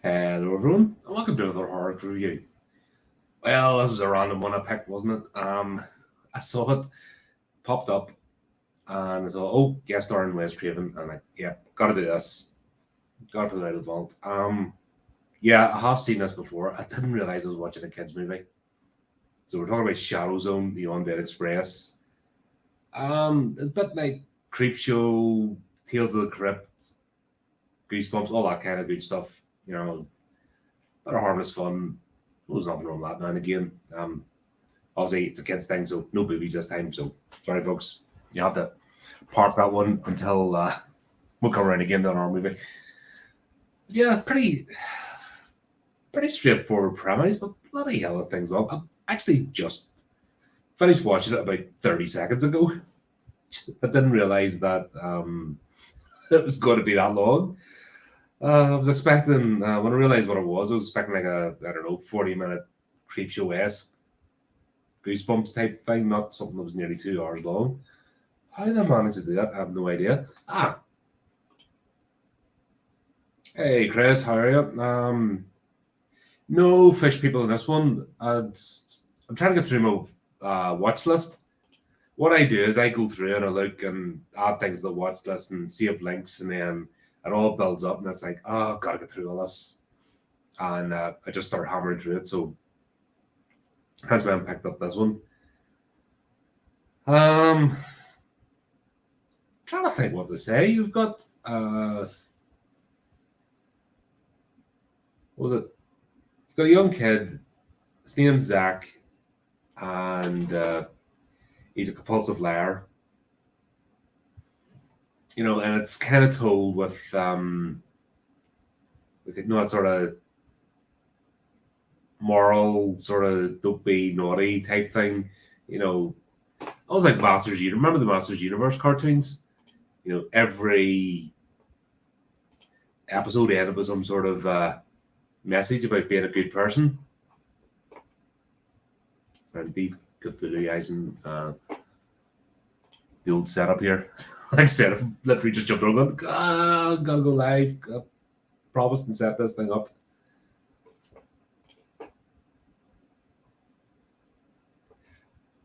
Hello everyone, and welcome to another horror review. Well, this was a random one I picked, wasn't it? I saw it popped up, and I saw, oh, guest starring Wes Craven, and yeah, gotta do this, gotta put it out of the vault. Yeah, I have seen this before. I didn't realize I was watching a kids movie. So we're talking about Shadowzone The Undead Express. It's a bit like Creepshow, Tales of the Crypt, Goosebumps, all that kind of good stuff. Bit of harmless fun. There's nothing wrong with that now and again. Obviously, it's a kids thing, so no boobies this time. So sorry, folks. You have to park that one until we'll come around again to our movie. Yeah, pretty straightforward premise, but bloody hell, this thing's up. I actually just finished watching it about 30 seconds ago. I didn't realize that it was going to be that long. I was expecting, when I realized what it was, I was expecting like a, I don't know, 40-minute Creepshow-esque Goosebumps type thing, not something that was nearly 2 hours long. How they managed to do that, I have no idea. Hey Chris, how are you? No fish people in this one. I'm trying to get through my watch list. What I do is I go through and I look and add things to the watch list and save links, and then it all builds up, and it's like, oh, I've got to get through all this. And I just start hammering through it. So that's why I picked up this one. Trying to think what to say. You've got what was it? You've got a young kid. His name's Zach, and he's a compulsive liar. And it's kind of told with that sort of moral, sort of don't be naughty type thing. I was like Masters Universe. Remember the Masters Universe cartoons? Every episode ended with some sort of message about being a good person. And deep Cthulhuizing the old setup here. Like I said, I've literally just jumped over going, gotta go live. Promised and set this thing up.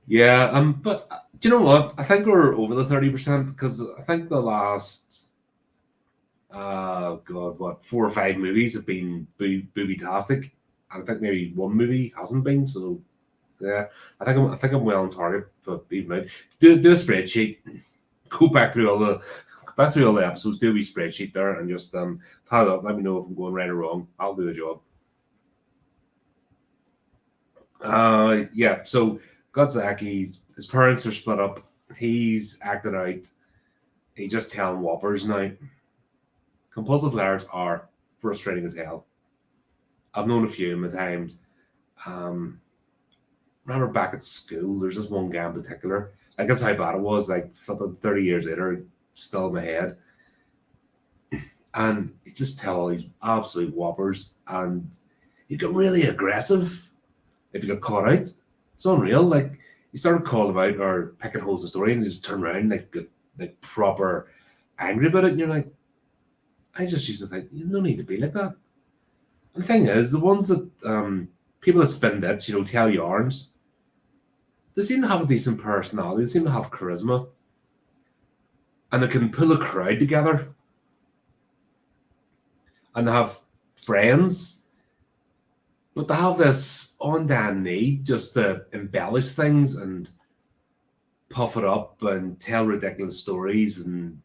Yeah, but do you know what? I think we're over the 30% because I think the last, God, 4 or 5 movies have been booby-tastic, and I think maybe one movie hasn't been. So yeah, I think I'm well on target for even out. Do a spreadsheet, go back through all the episodes, do a wee spreadsheet there, and just tally it up. Let me know if I'm going right or wrong. I'll do the job. Yeah. So got Zach. His parents are split up. He's acting out. He's just telling whoppers now. Compulsive liars are frustrating as hell. I've known a few of them at times. Remember back at school, there's this one guy in particular. I guess how bad it was, like flipping 30 years later, still in my head. And you just tell these absolute whoppers, and you get really aggressive if you get caught out. It's unreal. Like, you started calling them out or picking holes in the story, and you just turn around like proper angry about it, and you're like, I just used to think, you no need to be like that. And the thing is, the ones that people that spin bits, tell yarns, they seem to have a decent personality. They seem to have charisma, and they can pull a crowd together, and they have friends, but they have this undying need just to embellish things and puff it up and tell ridiculous stories, and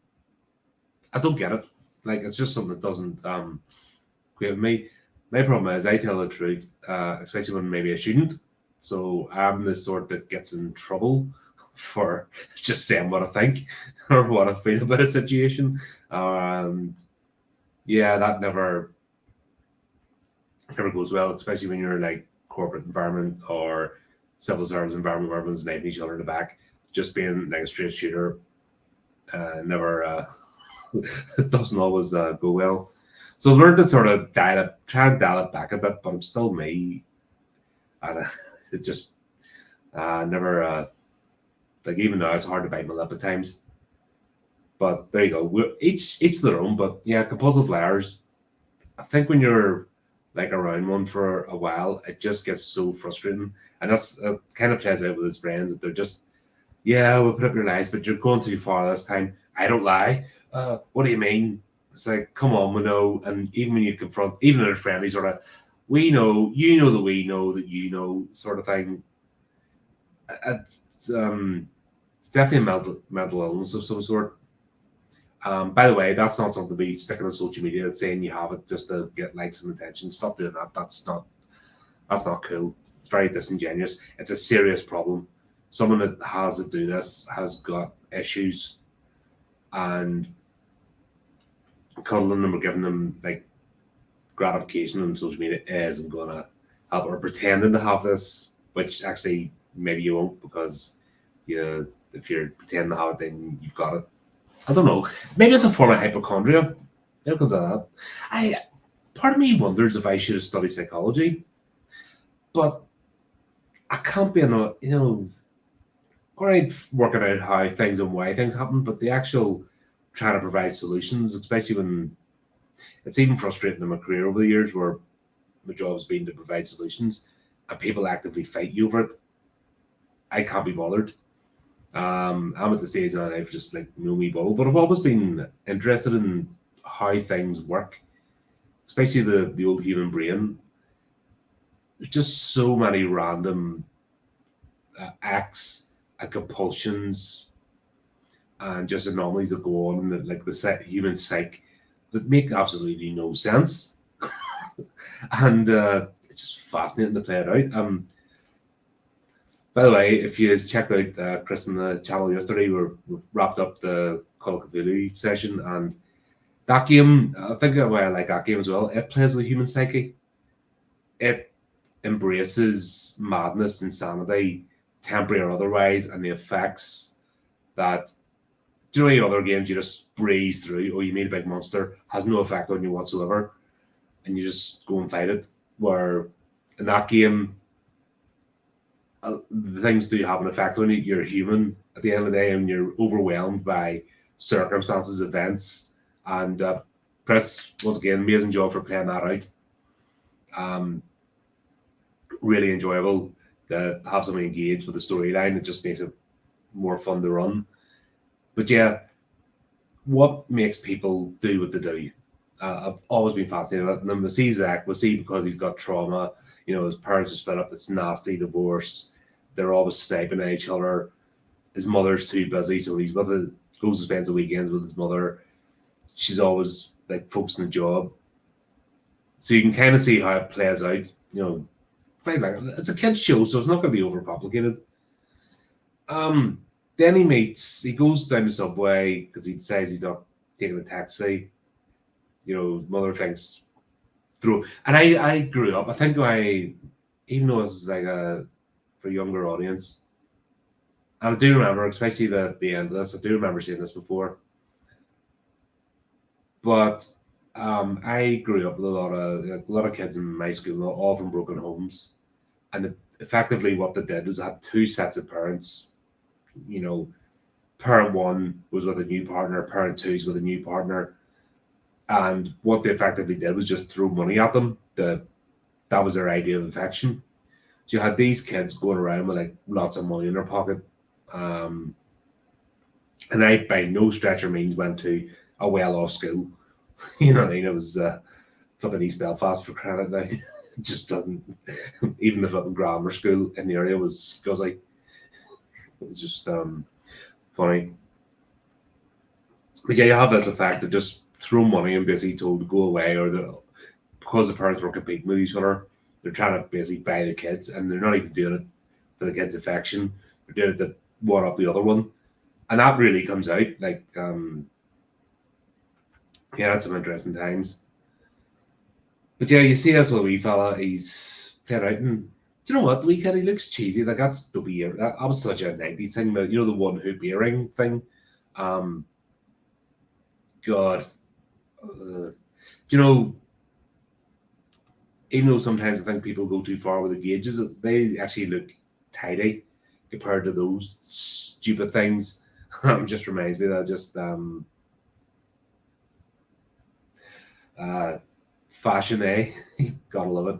I don't get it. Like, it's just something that doesn't grab me. My problem is I tell the truth, especially when maybe I shouldn't. So I'm the sort that gets in trouble for just saying what I think or what I feel about a situation. And yeah, that never goes well, especially when you're like corporate environment or civil service environment where everyone's knifing each other in the back. Just being like a straight shooter never it doesn't always go well. So I've learned to sort of try and dial it back a bit, but I'm still me. And it just never, like, even now it's hard to bite my lip at times. But there you go. We're each their own. But yeah, compulsive liars. I think when you're like around one for a while, it just gets so frustrating. And that's kind of plays out with his friends that they're just, yeah, we'll put up your lies, but you're going too far this time. I don't lie. What do you mean? It's like, come on, we know. And even when you confront, even in a friendly sort of, we know, you know that we know that you know sort of thing. It's, it's definitely a mental illness of some sort. By the way, that's not something to be sticking on social media that's saying you have it just to get likes and attention. Stop doing that. That's not cool. It's very disingenuous. It's a serious problem. Someone that has to do this has got issues, and cuddling them or giving them like gratification on social media isn't gonna help, or pretending to have this, which actually maybe you won't, because you if you're pretending to have it, then you've got it. I don't know. Maybe it's a form of hypochondria. It comes out of that. I Part of me wonders if I should have studied psychology, but I can't be all right, working out how things and why things happen, but the actual trying to provide solutions, especially when it's even frustrating in my career over the years where my job has been to provide solutions and people actively fight you over it. I can't be bothered. I'm at the stage now I've just like no me bubble, but I've always been interested in how things work, especially the old human brain. There's just so many random acts and compulsions and just anomalies that go on in like the human psyche that make absolutely no sense, and it's just fascinating to play it out. By the way, if you checked out Chris on the channel yesterday, we wrapped up the Call of Cthulhu session, and that game, I think why I like that game as well, it plays with the human psyche. It embraces madness, insanity, temporary or otherwise, and the effects that, do you know, any other games you just breeze through, or you meet a big monster, has no effect on you whatsoever, and you just go and fight it. Where in that game, the things do have an effect on you. You're human at the end of the day, and you're overwhelmed by circumstances, events, and Chris, once again, amazing job for playing that out. Really enjoyable to have somebody engaged with the storyline. It just makes it more fun to run. But yeah, what makes people do what they do? I've always been fascinated with it. And we see Zach, we see because he's got trauma, his parents are split up, it's nasty divorce, they're always sniping at each other. His mother's too busy, so he's with it, goes and spends the weekends with his mother. She's always like focused on the job. So you can kind of see how it plays out. It's a kid's show, so it's not going to be overcomplicated. Then he goes down the subway because he decides he's not taking a taxi. Mother thinks through. And I grew up, I think even though it's like for a younger audience, and I do remember, especially the end of this, I do remember seeing this before. But I grew up with a lot of kids in my school, all from broken homes, and effectively what they did was had two sets of parents. Parent one was with a new partner, parent two is with a new partner, and what they effectively did was just throw money at them. That was their idea of affection. So you had these kids going around with like lots of money in their pocket, and I by no stretch or means went to a well-off school. It was flipping East Belfast for crying out loud. Just doesn't. Even the flipping grammar school in the area was scuzzy. It was just funny. But yeah, you have this effect of just throw money and basically told to go away, or because the parents were competing with each other, they're trying to basically buy the kids, and they're not even doing it for the kids' affection. They're doing it to one up the other one, and that really comes out like. Yeah, that's some interesting times. But yeah, you see this little wee fella, he's playing out, and do you know what? The wee kid, he looks cheesy. Like that's the ear. That was such a 90s thing. The one hoop earring thing. God, do you know? Even though sometimes I think people go too far with the gauges, they actually look tidy compared to those stupid things. Just reminds me of that just fashion, eh? Gotta love it.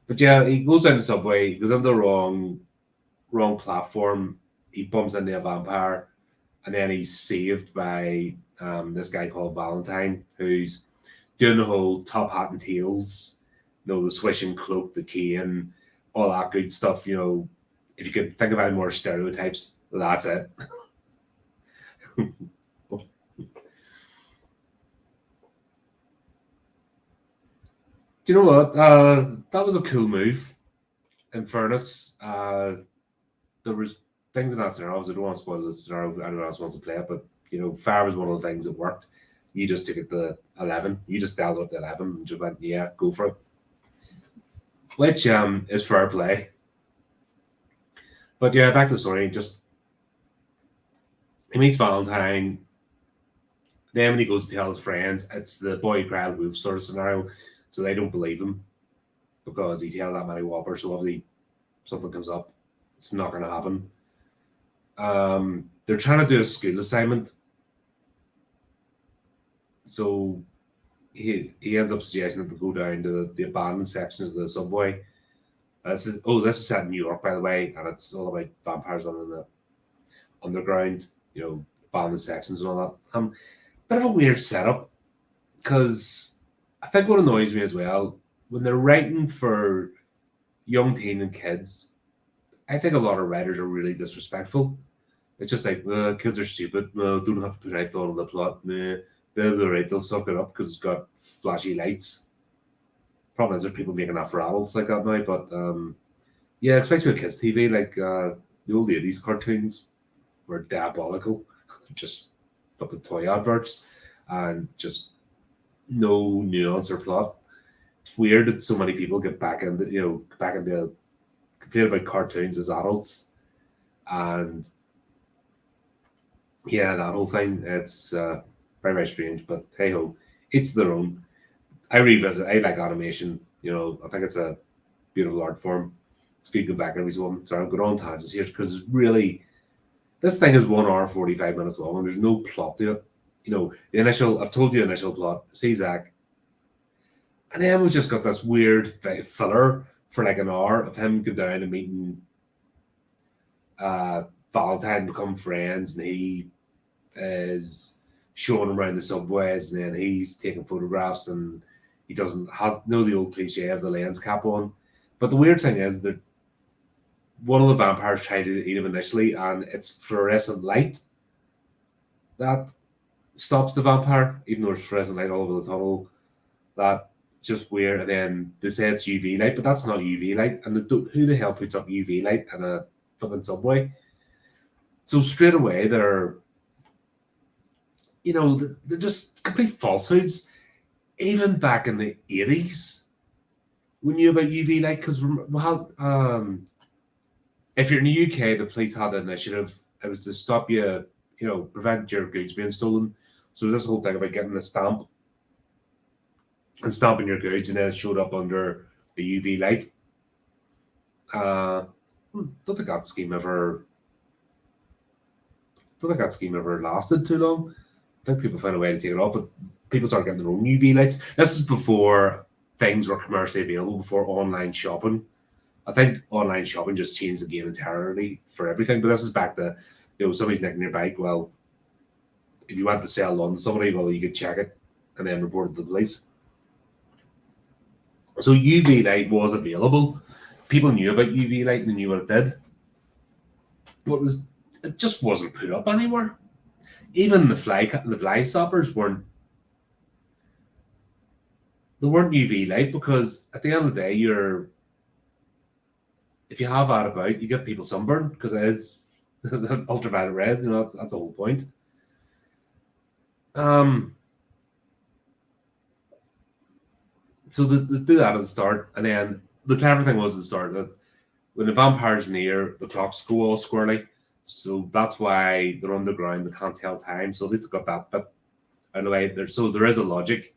But yeah, he goes down the subway, he goes on the wrong platform, he bumps into a vampire, and then he's saved by this guy called Valentine, who's doing the whole top hat and tails, the swishing cloak, the cane, all that good stuff. If you could think of any more stereotypes, that's it. Do you know what? That was a cool move. In fairness, there was things in that scenario. I don't want to spoil the scenario if anyone else wants to play it, but fire was one of the things that worked. You just took it to 11. You just dialed up to 11 and just went, yeah, go for it. Which is fair play. But yeah, back to the story. Just he meets Valentine. Then when he goes to tell his friends, it's the boy who cried wolf sort of scenario. So they don't believe him because he tells that many whoppers. So obviously something comes up. It's not going to happen. They're trying to do a school assignment. So he ends up suggesting that they go down to the abandoned sections of the subway. This is set in New York, by the way, and it's all about vampires under the underground, abandoned sections and all that. Bit of a weird setup, because I think what annoys me as well, when they're writing for young teen and kids, I think a lot of writers are really disrespectful. It's just like, kids are stupid, don't have to put any thought on the plot, they're right, they'll suck it up because it's got flashy lights. Problem is, there's people making that for adults like that now, but yeah, especially with kids' TV, like the old 80s cartoons were diabolical. Just fucking toy adverts and just no nuance or plot. It's weird that so many people get back into complain about cartoons as adults, and yeah, that whole thing. It's very, very strange, but hey ho, it's their own. I like animation. I think it's a beautiful art form. It's good to go back every so often. Sorry, I'm going on tangents here because it's really, this thing is 1 hour 45 minutes long and there's no plot to it. I've told you the initial plot. See Zach, and then we just got this weird filler for like an hour of him go down and meeting Valentine, become friends, and he is showing him around the subways, and then he's taking photographs, and he has the old cliche of the lens cap on. But the weird thing is that one of the vampires tried to eat him initially, and it's fluorescent light that stops the vampire, even though there's fluorescent light all over the tunnel. That just weird. And then they say it's UV light, but that's not UV light. And who the hell puts up UV light in a fucking subway? So straight away they're just complete falsehoods. Even back in the 80s, we knew about UV light because if you're in the UK, the police had an initiative. It was to stop you, prevent your goods being stolen. So this whole thing about getting a stamp and stamping your goods, and then it showed up under the UV light. Don't think that scheme ever lasted too long. I think people found a way to take it off, but people started getting their own UV lights. This is before things were commercially available, before online shopping. I think online shopping just changed the game entirely for everything. But this is back to, somebody's nicking your bike. Well, if you want to sell on somebody, well, you could check it and then report it to the police. So UV light was available. People knew about UV light and they knew what it did. But it just wasn't put up anywhere. Even the fly stoppers weren't UV light, because at the end of the day, if you have that about, you get people sunburned because it is ultraviolet rays. That's the whole point. So they do that at the start, and then the clever thing was at the start that when the vampire's near, the clocks go all squirrely. So that's why they're underground. They can't tell time. So at least they got that bit out of the way. So there is a logic.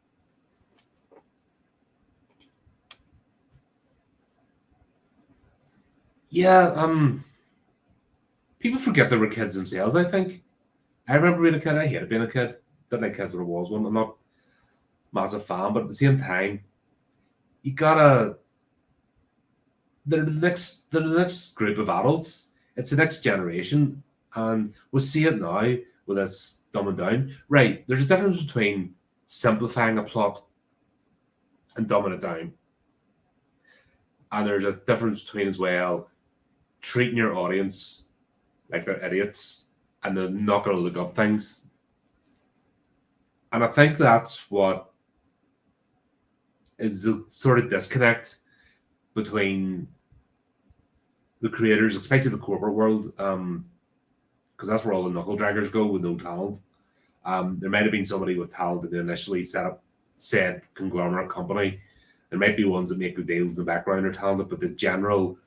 Yeah, people forget they were kids themselves, I think. I remember being a kid. I hated being a kid. Didn't like kids when I was one. I'm not a massive fan, but at the same time, you gotta. They're the next group of adults. It's the next generation, and we see it now with this dumbing down. Right, there's a difference between simplifying a plot and dumbing it down, and there's a difference between as well treating your audience like they're idiots and they're not going to look up things. And I think that's what is the sort of disconnect between the creators, especially the corporate world, because that's where all the knuckle draggers go with no talent. There might have been somebody with talent that initially set up said conglomerate company. There might be ones that make the deals in the background are talented, but the general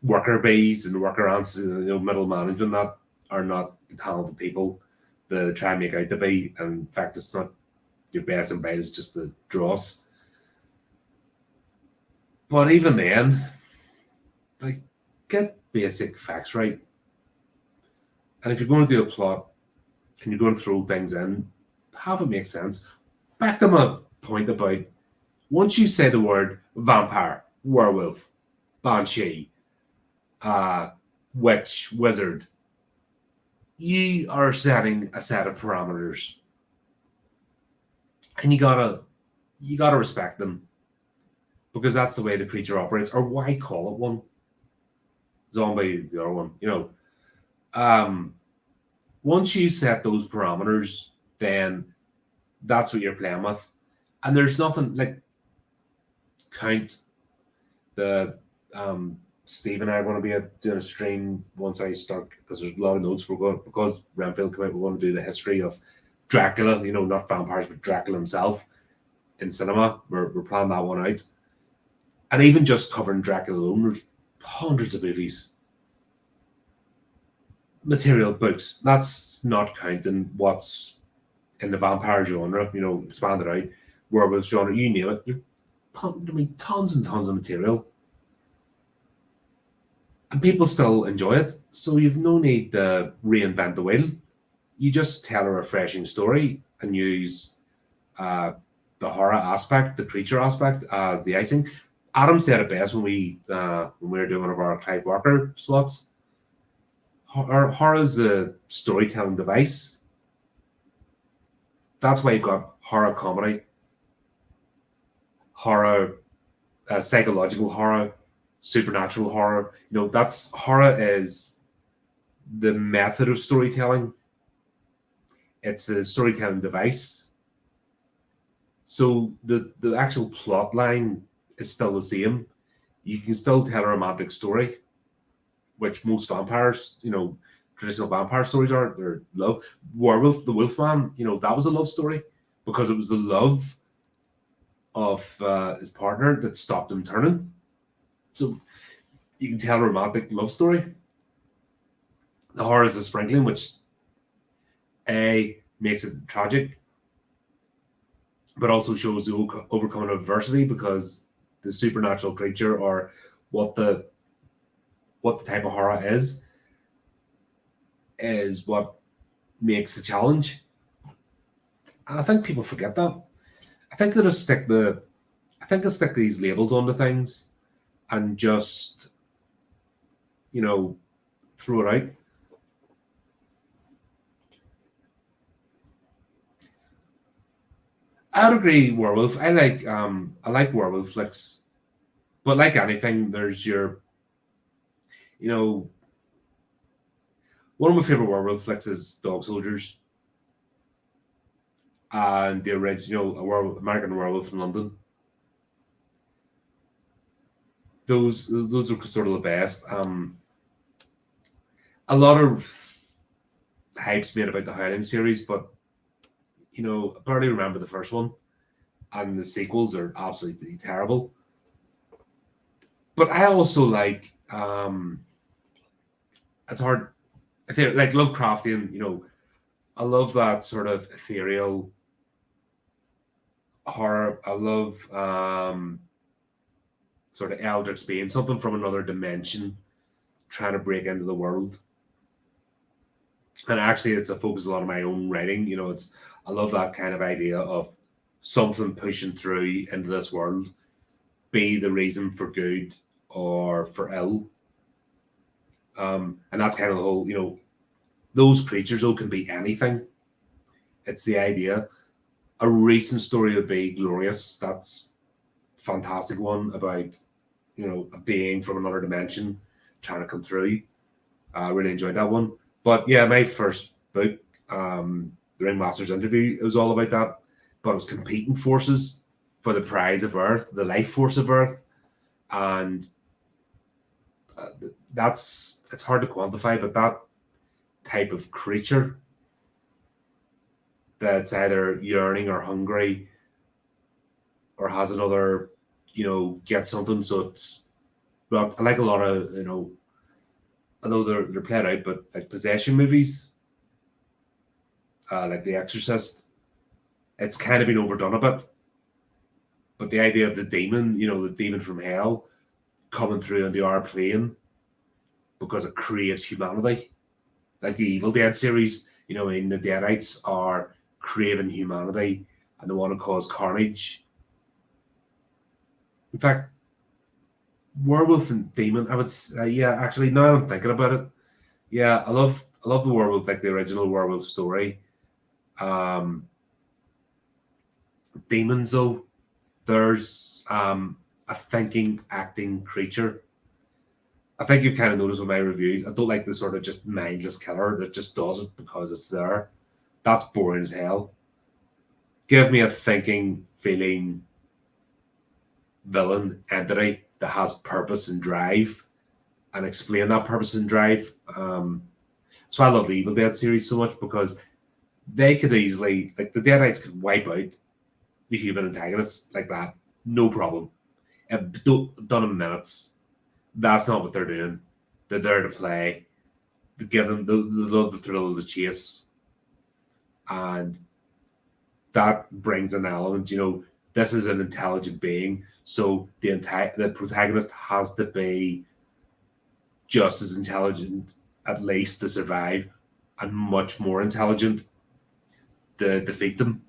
worker bees and worker ants, middle management that are not the talented people that try and make out to be. And in fact, it's not your best and brightest, just the dross. But even then, like, get basic facts right. And if you're going to do a plot and you're going to throw things in, have it make sense. Back to my point about once you say the word vampire, werewolf, banshee, witch, wizard, you are setting a set of parameters, and you gotta respect them, because that's the way the creature operates. Or why call it one? Zombie, the other one. Once you set those parameters, then that's what you're playing with, and there's nothing like count the Steve and I are going to be doing a stream once I start, because there's a lot of notes we're going, because Renfield came out, we're going to do the history of Dracula, not vampires, but Dracula himself in cinema. We're planning that one out. And even just covering Dracula alone, there's hundreds of movies, material, books. That's not counting what's in the vampire genre, expanded out, werewolf genre, you name it. Tons and tons of material. And people still enjoy it. So you've no need to reinvent the wheel. You just tell a refreshing story and use the horror aspect, the creature aspect, as the icing. Adam said it best when we were doing one of our Clive Barker slots. Horror is a storytelling device. That's why you've got horror comedy, horror, psychological horror, supernatural horror. That's horror is the method of storytelling. It's a storytelling device. So the actual plot line is still the same. You can still tell a romantic story, which most vampires, traditional vampire stories are. They're love. Werewolf, the Wolfman, that was a love story, because it was the love of his partner that stopped him turning. So you can tell a romantic love story. The horror is a sprinkling, which makes it tragic, but also shows the overcoming of adversity, because the supernatural creature, or what the type of horror is what makes the challenge. And I think people forget that. I think they just stick these labels onto things and just throw it out. I would agree, werewolf. I like werewolf flicks, but like anything, there's your, one of my favorite werewolf flicks is Dog Soldiers, and the original American Werewolf in London. Those are sort of the best. A lot of hype's made about the Howling series, but I barely remember the first one, and the sequels are absolutely terrible. But I also like, it's hard, I think, like Lovecraftian, I love that sort of ethereal horror. I love sort of eldritch being, something from another dimension trying to break into the world. And actually, it's a focus a lot of my own writing. I love that kind of idea of something pushing through into this world be the reason for good or for ill. And that's kind of the whole, those creatures though can be anything. It's the idea. A recent story would be Glorious. That's a fantastic one about, a being from another dimension trying to come through. I really enjoyed that one. But yeah, my first book, The Ringmaster's Interview, it was all about that. But it was competing forces for the prize of Earth, the life force of Earth. And it's hard to quantify, but that type of creature that's either yearning or hungry or has another, get something. So it's, well, I like a lot of, although they're played out, but like possession movies, like The Exorcist, it's kind of been overdone a bit. But the idea of the demon, the demon from hell coming through on the R plane because it craves humanity. Like the Evil Dead series, the Deadites are craving humanity and they want to cause carnage. In fact, werewolf and demon, I would say, yeah, actually, now I'm thinking about it. Yeah, I love the werewolf, like the original werewolf story. Demons, though, there's a thinking, acting creature. I think you've kind of noticed with my reviews, I don't like the sort of just mindless killer that just does it because it's there. That's boring as hell. Give me a thinking, feeling villain entity that has purpose and drive and explain that purpose and drive. So I love the Evil Dead series so much because they could easily, like the Deadites could wipe out the human antagonists like that. No problem. Done in minutes. That's not what they're doing. They're there to play. They love the thrill of the chase. And that brings an element, this is an intelligent being. So the protagonist has to be just as intelligent, at least, to survive, and much more intelligent to defeat them.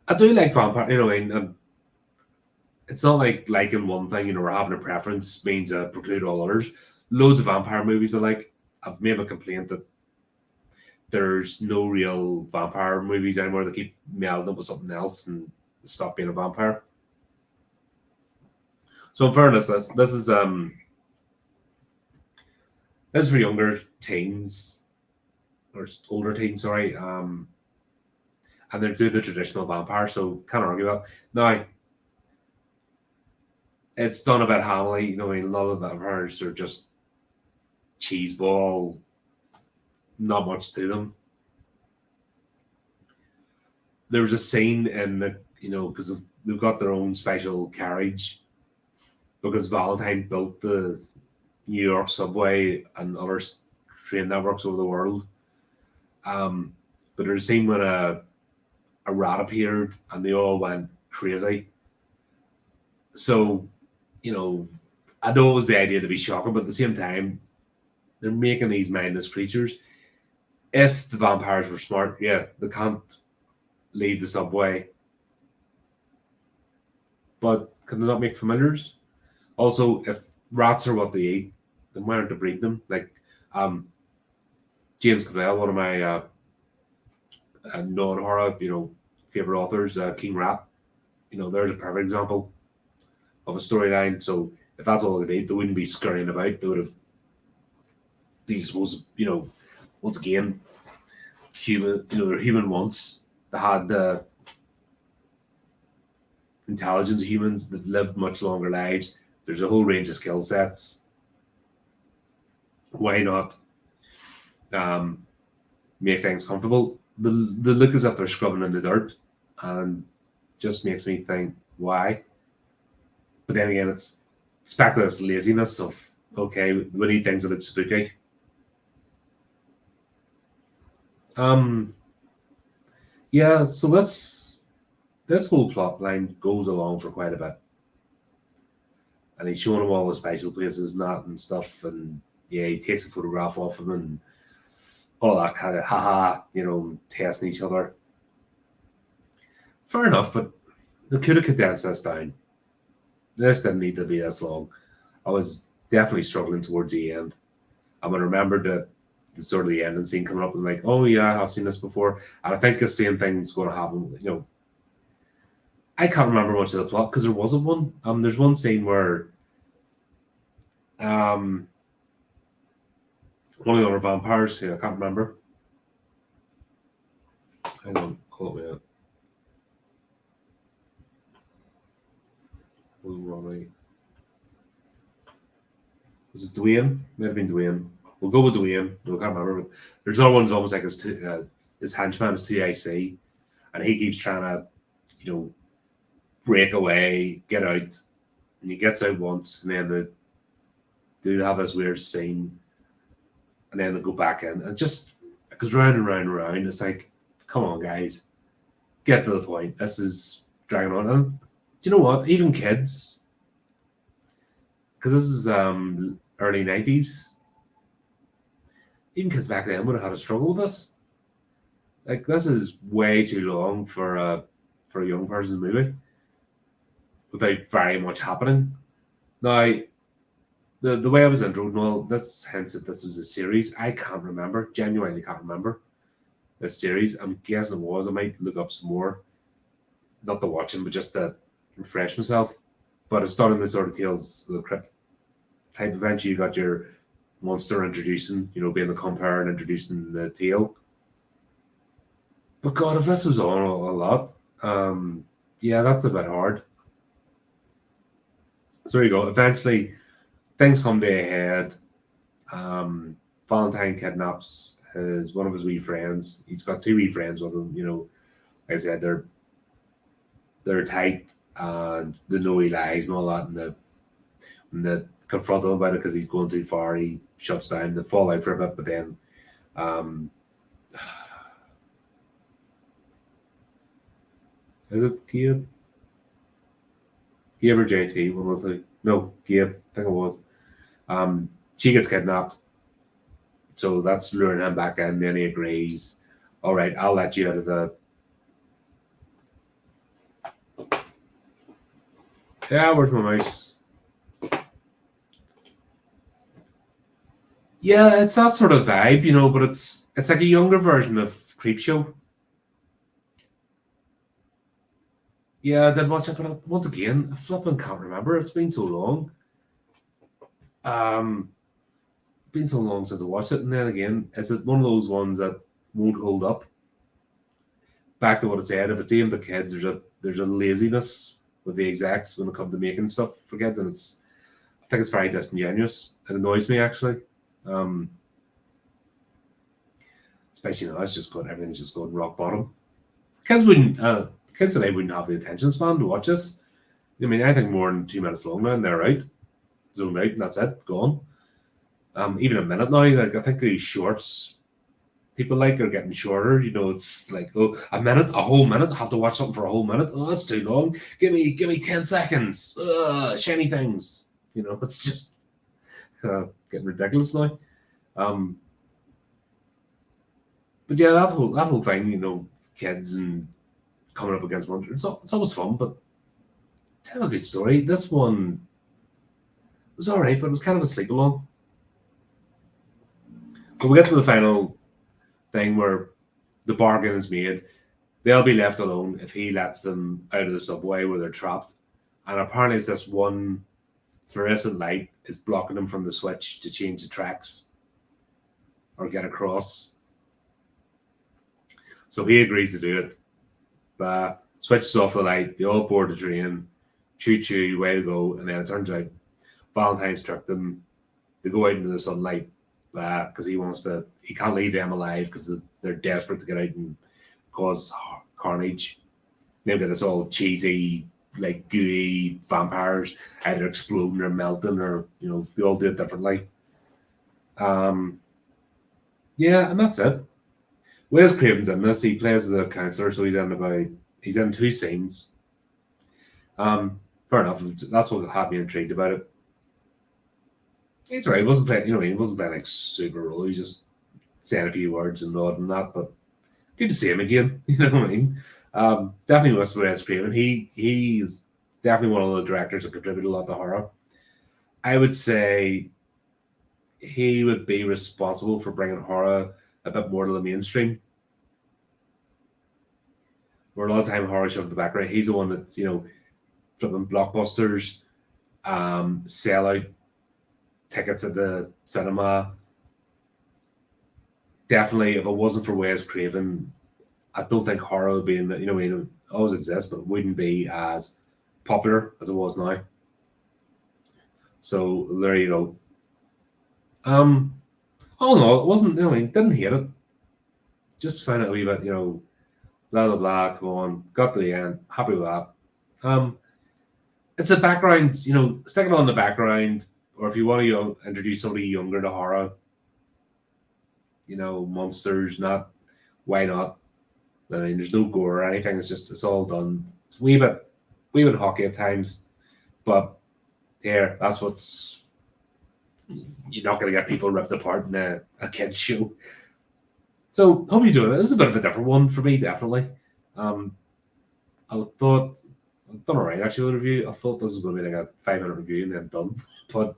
I do like vampire, and it's not like liking one thing, or having a preference means I preclude all others. Loads of vampire movies I like. I've made a complaint that there's no real vampire movies anymore. They keep melding up with something else and stop being a vampire. So in fairness, this is for younger teens or older teens, sorry. And they're doing the traditional vampire, so can't argue that. Now, it's done a bit hamily, a lot of the vampires are just cheeseball, not much to them. There was a scene in the, because they've got their own special carriage because Valentine built the New York subway and other train networks over the world. But there's a scene when a rat appeared and they all went crazy. So, I know it was the idea to be shocking, but at the same time, they're making these mindless creatures. If the vampires were smart, yeah, they can't leave the subway. But can they not make familiars? Also, if rats are what they eat, then why aren't they breeding them? Like James Clavell, one of my non-horror, favorite authors, King Rat. There's a perfect example of a storyline. So if that's all they need, they wouldn't be scurrying about. They would have these was, once again, human, they're human once. They had the intelligence of humans that lived much longer lives. There's a whole range of skill sets. Why not make things comfortable? The look as if they're scrubbing in the dirt, and just makes me think, why? But then again, it's back to this laziness of, okay, we need things that look spooky. Yeah, so this whole plot line goes along for quite a bit. And he's showing him all the special places and that and stuff, and yeah, he takes a photograph of him and all that kind of haha, testing each other. Fair enough, but They could have condensed this down. This didn't need to be this long. I was definitely struggling towards the end. And when I remembered the sort of the ending scene coming up, and like, oh yeah, I've seen this before. And I think the same thing's going to happen. I can't remember much of the plot because there wasn't one. There's one scene where one of the other vampires, I can't remember. Hang on, call me out. Was it Dwayne? Might have been Dwayne. We'll go with Dwayne. I can't remember. But there's other ones almost like his henchman is 2IC, and he keeps trying to, break away, get out, and he gets out once, and then they do have this weird scene, and then they go back in, and it just goes round and round and round. It's like, come on, guys, get to the point. This is dragging on. And do you know what? Even kids, because this is early 90s, even kids back then would have had a struggle with this. Like, this is way too long for a young person's movie without very much happening. Now, the way I was introed, well, this hints that this was a series. I can't remember, genuinely can't remember this series. I'm guessing it was. I might look up some more, not to watch them, but just to refresh myself. But it's done in the sort of Tales of the Crypt type event. You got your monster introducing, being the compare and introducing the tale. But God, if this was on a lot, yeah, that's a bit hard. So there you go. Eventually, things come to a head. Valentine kidnaps one of his wee friends. He's got two wee friends with him. Like I said, they're tight and they know he lies and all that. And they confront him about it because he's going too far. He shuts down. They fall out for a bit, but then is it Gabe? Gabe or JT? One of the two. No, Gabe. I think it was. She gets kidnapped. So that's luring him back in. Then he agrees. All right, I'll let you out of the. Yeah, where's my mouse? Yeah, it's that sort of vibe, but it's like a younger version of Creepshow. Yeah, I did watch it, but once again, I flipping can't remember. It's been so long. Been so long since I watched it, and then again, is it one of those ones that won't hold up? Back to what I said, if it's aimed at kids, there's a laziness with the execs when it comes to making stuff for kids, and I think it's very disingenuous. It annoys me actually. Especially now, everything's just going rock bottom. Kids today wouldn't have the attention span to watch this. I mean, anything more than 2 minutes long now, and they're out, zoned out, and that's it, gone. Even a minute now, like I think these shorts people like are getting shorter. It's like, a whole minute. I have to watch something for a whole minute. Oh, that's too long. Give me 10 seconds. Shiny things. It's just getting ridiculous now. But yeah, that whole thing, kids and coming up against monsters, it's always fun. But tell a good story. This one was all right, but it was kind of a sleep along. But we get to the final thing where the bargain is made. They'll be left alone if he lets them out of the subway where they're trapped. And apparently it's this one fluorescent light is blocking them from the switch to change the tracks or get across. So he agrees to do it. But switches off the light, they all board the train, choo-choo, way to go. And then it turns out Valentine's tricked them. They go out into the sunlight because he can't leave them alive because they're desperate to get out and cause carnage. They've got this all cheesy, like gooey vampires either exploding or melting, or they all do it differently. Yeah, and that's it. Wes Craven's in this. He plays the counselor, so he's in 2 scenes. Fair enough. That's what had me intrigued about it. He's alright. He wasn't playing like super role. He just saying a few words and nodding that, but good to see him again. You know what I mean? Definitely Wes Craven. He's definitely one of the directors that contributed a lot to horror. I would say he would be responsible for bringing horror a bit more to the mainstream. Where a lot of time horror shows in the background. He's the one that, flipping blockbusters, sell out tickets at the cinema. Definitely, if it wasn't for Wes Craven, I don't think horror would be in the, it always exists, but it wouldn't be as popular as it was now. So there you go. Oh no, it wasn't. Didn't hate it. Just found it a wee bit, blah blah blah. Come on, got to the end. Happy with that. It's a background, stick it on the background, or if you want to introduce somebody younger to horror, monsters, not why not? I mean, there's no gore or anything. It's all done. It's a wee bit hockey at times, but here, that's what's. You're not going to get people ripped apart in a kid's show. So, hope you're doing it. This is a bit of a different one for me, definitely. I thought I've done alright actually with the review. I thought this was going to be like a 5-minute review and then done, but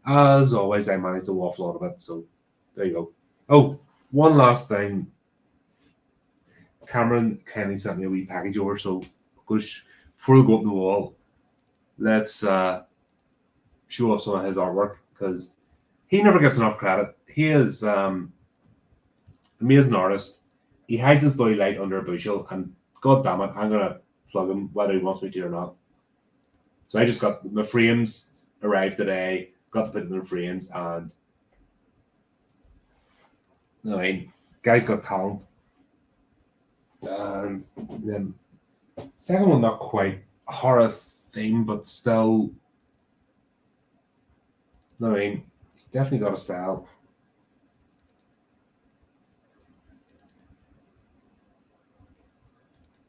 as always, I managed to waffle on a bit. So there you go. Oh, one last thing. Cameron kindly sent me a wee package over, so before we go up the wall, let's show off some of his artwork because he never gets enough credit. He is an amazing artist. He hides his bloody light under a bushel, and god damn it, I'm gonna plug him whether he wants me to or not. So I just got my frames arrived today, got to put them in frames, and guy's got talent. And then second one, not quite a horror theme, but still, he's definitely got a style.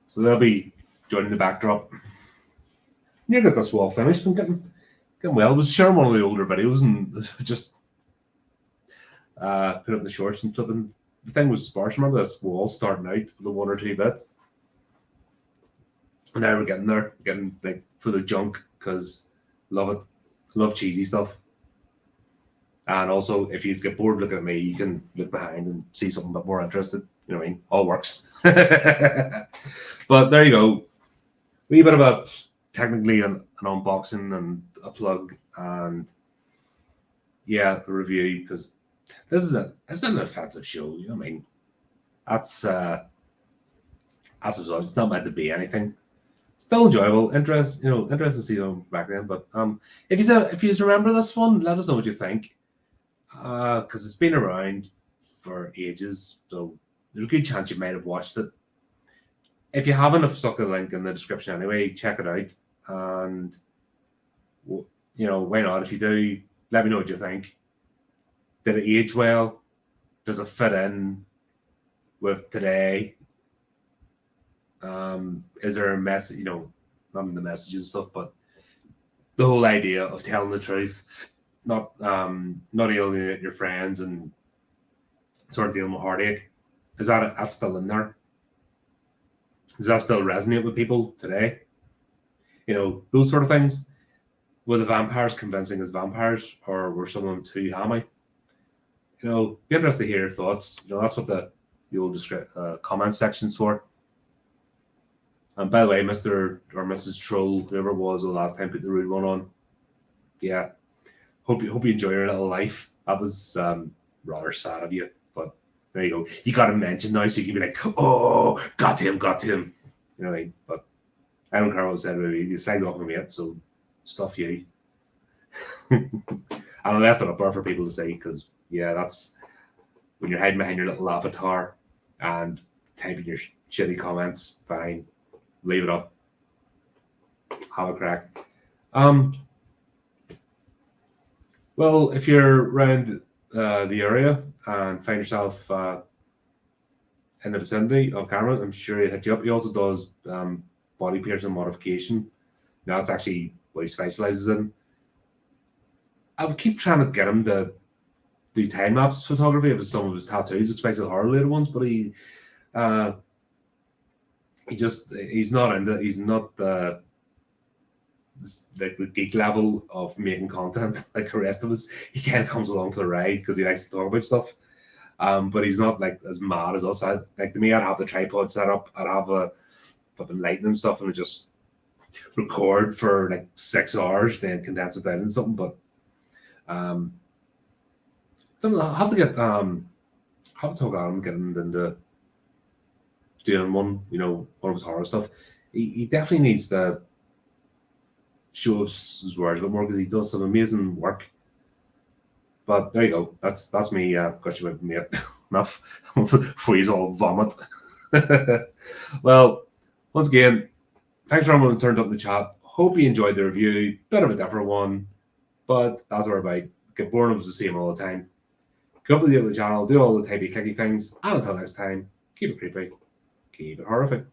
So they'll be joining the backdrop. You get this wall finished and getting well. I was sharing one of the older videos and just put it in the shorts and flipping. The thing was sparse. Remember this wall starting out with the 1 or 2 bits, and now we're getting there, getting like for the junk because love it, love cheesy stuff. And also, if you get bored looking at me, you can look behind and see something a bit more interested. You know what I mean? All works. But there you go. Wee bit of a technically an unboxing and a plug and a review because it's an offensive show. You know what I mean? That's result. It's not meant to be anything. Still enjoyable, interesting to see them back then. But if you remember this one, let us know what you think. Because it's been around for ages, so there's a good chance you might have watched it. If you haven't, I've stuck a link in the description anyway. Check it out, and why not? If you do, let me know what you think. Did it age well? Does it fit in with today? Is there a message? Not in the messages and stuff, but the whole idea of telling the truth, not alienate your friends and sort of dealing with heartache. Is that's still in there? Does that still resonate with people today? Those sort of things. Were the vampires convincing as vampires, or were some of them too hammy? Be interested to hear your thoughts. That's what the old comment section's for. And by the way, Mr. or Mrs. Troll, whoever it was the last time, put the rude one on. Yeah. Hope you enjoy your little life. That was rather sad of you, but there you go. You got to mention now, so you can be like, "Oh, got him." You know what I mean? But I don't care what I said about you. You signed off on me yet, so stuff you. And I left it up there for people to say because that's when you're hiding behind your little avatar and typing your shitty comments. Fine, leave it up. Have a crack. Well, if you're around the area and find yourself in the vicinity of Cameron, I'm sure he'll hit you up. He also does body piercing modification. Now, that's actually what he specializes in. I'll keep trying to get him to do time lapse photography of some of his tattoos, especially the horror related ones. But he's not into he's not like the geek level of making content like the rest of us. He kind of comes along for the ride because he likes to talk about stuff. But he's not like as mad as us. Like to me, I'd have the tripod set up, I'd have a fucking lighting and stuff, and I'd just record for like 6 hours, then condense it down into something. But um, I have to get have to talk Adam getting into doing one of his horror stuff. He definitely needs to show us his words a bit more because he does some amazing work. But there you go. That's me. Got you, mate. Enough before you all vomit. Well, once again, thanks for everyone who turned up in the chat. Hope you enjoyed the review. Bit of a different one, but that's what we're about. Get bored of the same all the time. Go up to the channel, do all the typey clicky things, and until next time, keep it creepy, keep it horrific.